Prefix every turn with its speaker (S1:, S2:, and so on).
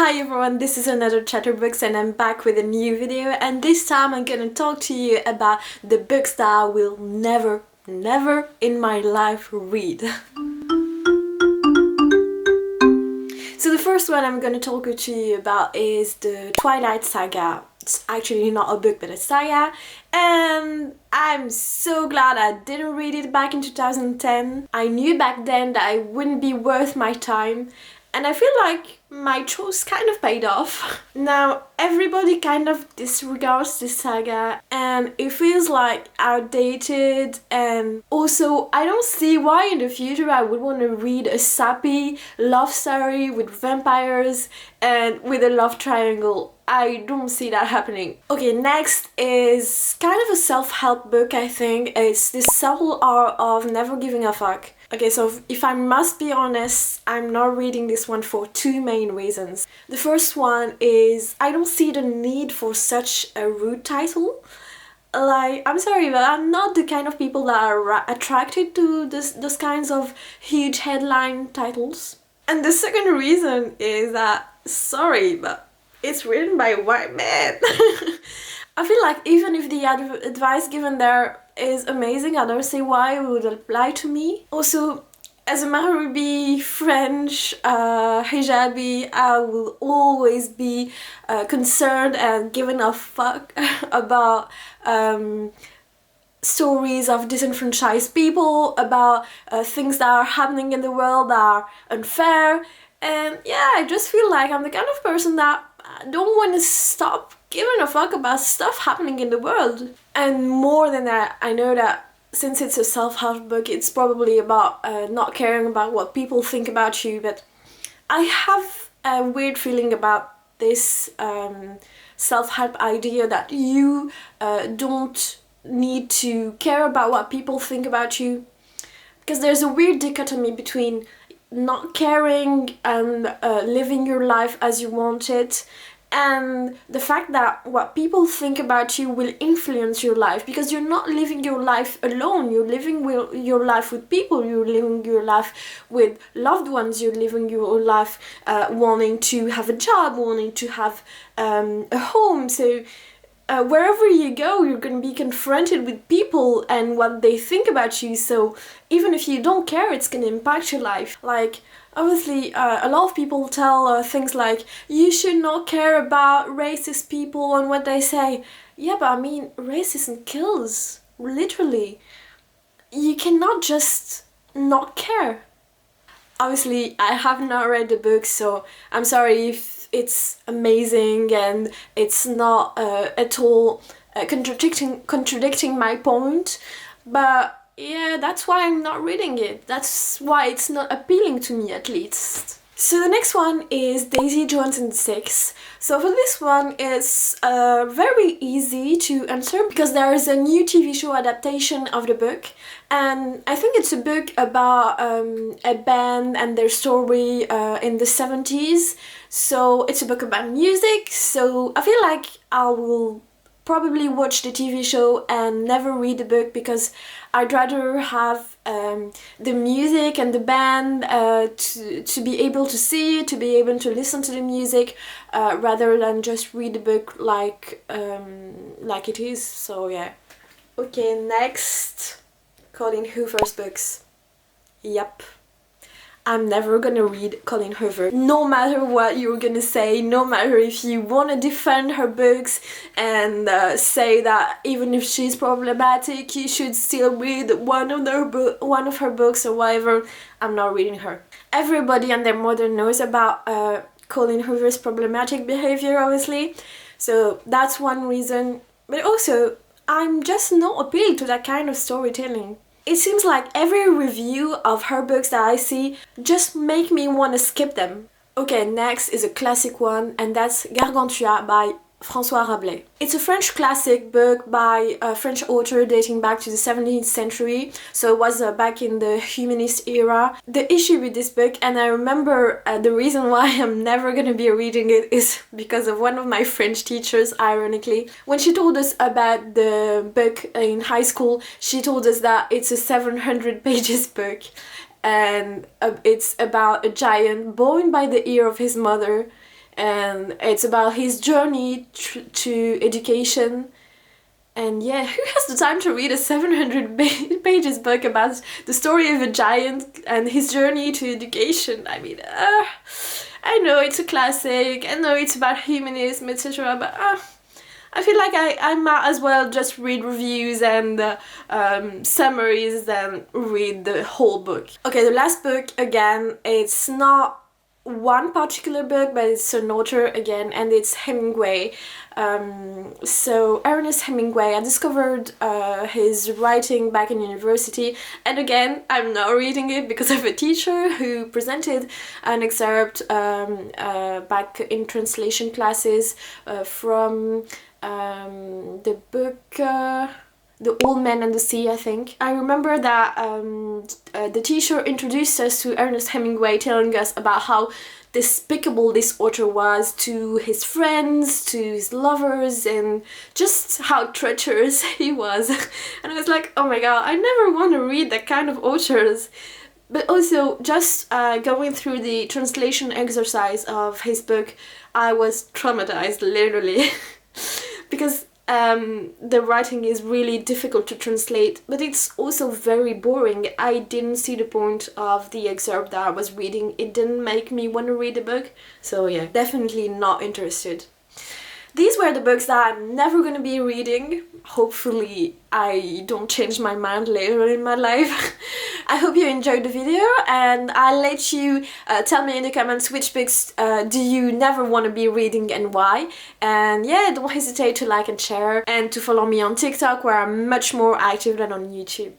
S1: Hi everyone, this is another Chatterbooks and I'm back with a new video, and this time I'm gonna talk to you about the books that I will never in my life read. So the first one I'm gonna talk to you about is the Twilight Saga. It's actually not a book but a saga, and I'm so glad I didn't read it back in 2010. I knew back then that it wouldn't be worth my time, and I feel like my choice kind of paid off. Now everybody kind of disregards this saga and it feels like outdated, and also I don't see why in the future I would want to read a sappy love story with vampires and with a love triangle. I don't see that happening. Okay, next is kind of a self-help book, I think. It's The Subtle Art of Never Giving a Fuck. Okay, so if I must be honest, I'm not reading this one for two main reasons. The first one is I don't see the need for such a rude title. Like, I'm sorry, but I'm not the kind of people that are attracted to those kinds of huge headline titles. And the second reason is that, sorry, but it's written by a white man. I feel like even if the advice given there is amazing, I don't see why it would apply to me. Also, as a Maghrebi, French, hijabi, I will always be concerned and giving a fuck about stories of disenfranchised people, about things that are happening in the world that are unfair. And yeah, I just feel like I'm the kind of person that don't want to stop giving a fuck about stuff happening in the world. And more than that, I know that since it's a self-help book, it's probably about not caring about what people think about you, but I have a weird feeling about this self-help idea that you don't need to care about what people think about you, because there's a weird dichotomy between not caring and living your life as you want it, and the fact that what people think about you will influence your life, because you're not living your life alone, you're living your life with people, you're living your life with loved ones, you're living your life wanting to have a job, wanting to have a home. So wherever you go, you're going to be confronted with people and what they think about you. So even if you don't care, it's going to impact your life. Like, obviously, a lot of people tell things like, you should not care about racist people and what they say. Yeah, but I mean, racism kills, literally. You cannot just not care. Obviously, I have not read the book, so I'm sorry if it's amazing and it's not at all contradicting my point, but yeah, that's why I'm not reading it. That's why it's not appealing to me, at least. So the next one is Daisy Jones and the Six. So for this one, it's very easy to answer because there is a new TV show adaptation of the book, and I think it's a book about a band and their story in the 70s. So it's a book about music, so I feel like I will probably watch the TV show and never read the book, because I'd rather have the music and the band to be able to see, to be able to listen to the music, rather than just read the book like it is. So yeah. Okay, next, Colleen Hoover's books. Yep. I'm never gonna read Colleen Hoover. No matter what you're gonna say, no matter if you wanna defend her books and say that even if she's problematic, you should still read one of her books or whatever, I'm not reading her. Everybody and their mother knows about Colleen Hoover's problematic behavior, obviously, so that's one reason. But also, I'm just not appealed to that kind of storytelling. It seems like every review of her books that I see just make me want to skip them. Okay, next is a classic one, and that's Gargantua by François Rabelais. It's a French classic book by a French author dating back to the 17th century, so it was back in the humanist era. The issue with this book, and I remember the reason why I'm never gonna be reading it, is because of one of my French teachers, ironically. When she told us about the book in high school, she told us that it's a 700 pages book, and it's about a giant born by the ear of his mother, and it's about his journey to education. And yeah, who has the time to read a 700 pages book about the story of a giant and his journey to education? I mean, I know it's a classic, I know it's about humanism, etc., but I feel like I might as well just read reviews and summaries than read the whole book. Okay, the last book, again, it's not one particular book, but it's an author again, and it's Hemingway. So Ernest Hemingway, I discovered his writing back in university, and again, I'm now reading it because of a teacher who presented an excerpt back in translation classes from the book The Old Man and the Sea, I think. I remember that the teacher introduced us to Ernest Hemingway, telling us about how despicable this author was to his friends, to his lovers, and just how treacherous he was. And I was like, oh my god, I never want to read that kind of authors. But also, just going through the translation exercise of his book, I was traumatized, literally. Because the writing is really difficult to translate, but it's also very boring. I didn't see the point of the excerpt that I was reading. It didn't make me want to read the book. So yeah, definitely not interested. These were the books that I'm never gonna be reading. Hopefully I don't change my mind later in my life. I hope you enjoyed the video, and I'll let you tell me in the comments which books do you never want to be reading and why. And yeah, don't hesitate to like and share, and to follow me on TikTok, where I'm much more active than on YouTube.